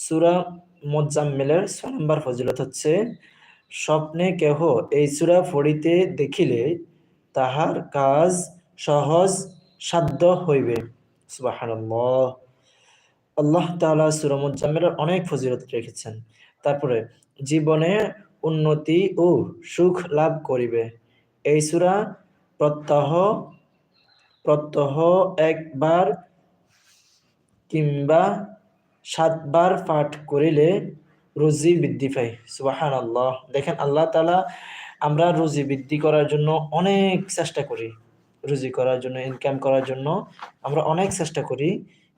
সূরা মুজাম্মিলের 6 নম্বর ফজিলত হচ্ছে, স্বপ্নে কেহ এই সূরা পড়িতে দেখিলে তাহার কাজ সহজ সাধ্য হইবে। সুবহানাল্লাহ। আল্লাহ তাআলা সূরা মুজাম্মিলের অনেক ফজিলত রেখেছেন। তারপরে জীবনে উন্নতি ও সুখ লাভ করিবে। এই সূরা প্রত্যহ প্রত্যহ একবার কিংবা 7 বার পাঠ করিলে রুজি বৃদ্ধি পায়। সুবহানাল্লাহ। দেখেন আল্লাহ তাআলা, আমরা রুজি বৃদ্ধি করার জন্য অনেক চেষ্টা করি, রুজি করার জন্য, ইনকাম করার জন্য আমরা অনেক চেষ্টা করি,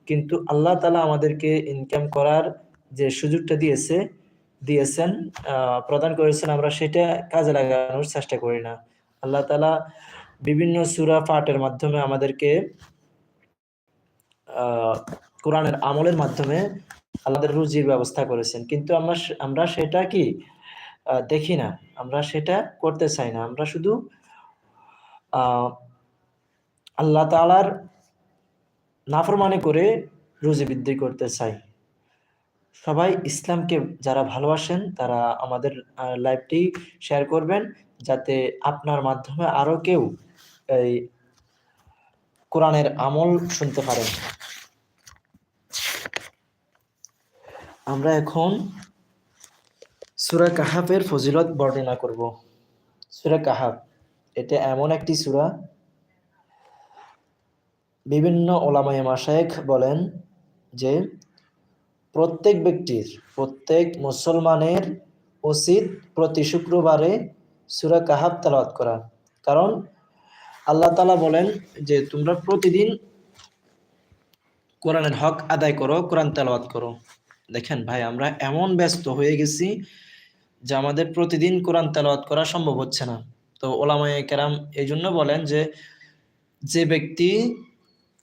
কিন্তু আল্লাহ তাআলা আমাদেরকে ইনকাম করার যে সুযোগটা দিয়েছেন, প্রদান করেছেন, আমরা সেটা কাজে লাগানোর চেষ্টা করি না। আল্লাহ তাআলা বিভিন্ন সূরা পাঠের মাধ্যমে আমাদেরকে কোরআনের আমলের মাধ্যমে আল্লাহর রুজির ব্যবস্থা করেছেন, কিন্তু আমরা সেটা কি দেখি না, আমরা সেটা করতে চাই না। আমরা শুধু আল্লাহ তাআলার নাফরমানি করে রুজি বৃদ্ধি করতে চাই। সবাই ইসলামকে যারা ভালোবাসেন তারা আমাদের লাইভটি শেয়ার করবেন, যাতে আপনার মাধ্যমে আরো কেউ এই কোরআনের আমল শুনতে পারেন। আমরা এখন সূরা কাহাফের ফজিলত বর্ণনা করব। সূরা কাহাফ এটা এমন একটি সূরা, বিভিন্ন উলামায়ে মাশায়েখ বলেন যে প্রত্যেক মুসলমানের উচিত প্রতি শুক্রবারে সূরা কাহাফ তেলাওয়াত করা। কারণ আল্লাহ তাআলা বলেন যে তোমরা প্রতিদিন কোরআনের হক আদায় করো, কোরআন তেলাওয়াত করো। দেখেন ভাই, আমরা এমন ব্যস্ত হয়ে গেছি যে আমাদের প্রতিদিন কোরআন তেলাওয়াত করা সম্ভব হচ্ছে না। তো উলামায়ে কেরাম এই জন্য বলেন যে ব্যক্তি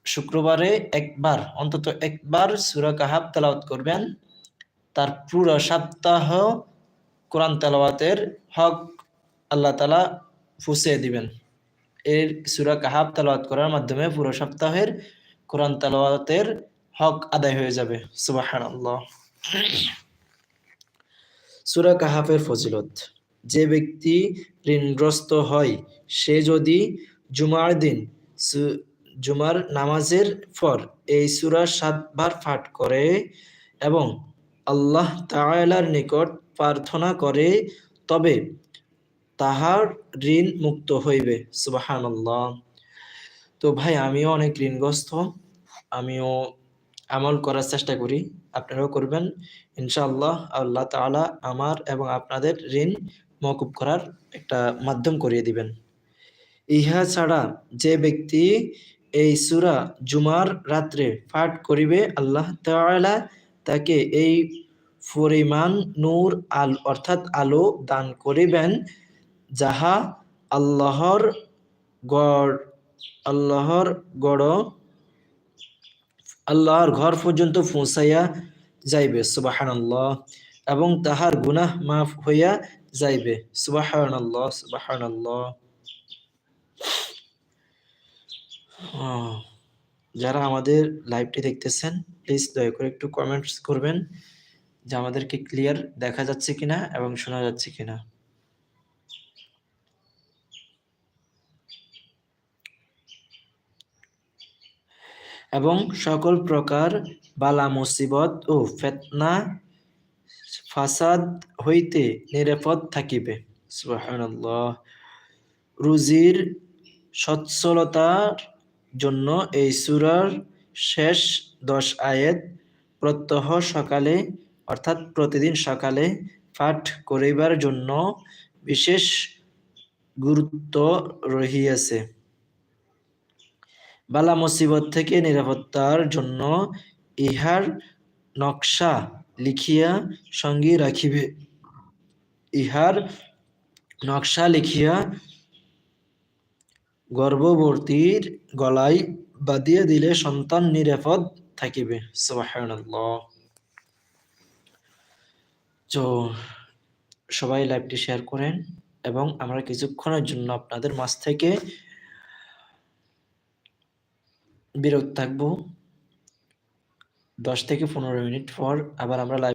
শুক্রবারে অন্তত একবার সূরা কাহাফ তেলাওয়াত করবেন, তার পুরো সপ্তাহ কোরআন তেলাওয়াতের হক আল্লাহ তাআলা পৌঁছে দিবেন। এর সূরা কাহাফ তেলাওয়াত করার মাধ্যমে পুরো সপ্তাহের কোরআন তেলাওয়াতের হক আদায় হয়ে যাবে। সুবহানাল্লাহ। সূরা কাহাফের ফজিলত, যে ব্যক্তি ঋণগ্রস্ত হয় সে যদি জুমার নামাজের পর এই সূরা 7 বার পাঠ করে এবং আল্লাহ তাআলার নিকট প্রার্থনা করে, তবে তাহার ঋণ মুক্ত হইবে। সুবহানাল্লাহ। তো ভাই, আমিও অনেক ঋণগ্রস্ত, আমিও আমল করার চেষ্টা করি, আপনারাও করবেন ইনশাআল্লাহ। আল্লাহ তাআলা আমার এবং আপনাদের ঋণ মওকুফ করার একটা মাধ্যম করিয়ে দিবেন। ইহা ছাড়া যে ব্যক্তি এই সূরা জুমার রাত্রে পাঠ করিবে, আল্লাহ তাআলা তাকে এই পরিমাণ নূর অর্থাৎ আলো দান করিবেন, যাহা আল্লাহর ঘর পর্যন্ত পৌঁছাইয়া যাইবে। সুবহানাল্লাহ। এবং তাহার গুনাহ মাফ হইয়া যাইবে। সুবহানাল্লাহ, সুবহানাল্লাহ। যারা আমাদের লাইভটি দেখতেছেন, প্লিজ দয়া করে একটু কমেন্টস করবেন যে আমাদেরকে ক্লিয়ার দেখা যাচ্ছে কিনা এবং শোনা যাচ্ছে কিনা। এবং সকল প্রকার বালা মুসিবত ও ফিতনা ফাসাদ হইতে নিরাপদ থাকিবে। সুবহানাল্লাহ। রুজির সচ্ছলতার জন্য এই সূরার শেষ 10 আয়াত প্রত্যহ সকালে অর্থাৎ প্রতিদিন সকালে পাঠ করিবার জন্য বিশেষ গুরুত্ব রহিয়াছে। বালা মুসিবত থেকে নিরাপত্তার জন্য ইহার নকশা লিখিয়া সঙ্গে রাখিবে। গর্ভবতীর গলায় বাঁধিয়া দিলে সন্তান নিরাপদ থাকিবে। সুবহানাল্লাহ। তো সবাই লাইভটি শেয়ার করেন এবং আমরা কিছুক্ষণের জন্য আপনাদের মাঝ থেকে বিরত থাকবো। 10 থেকে 15 মিনিট পর আবার আমরা লাইভ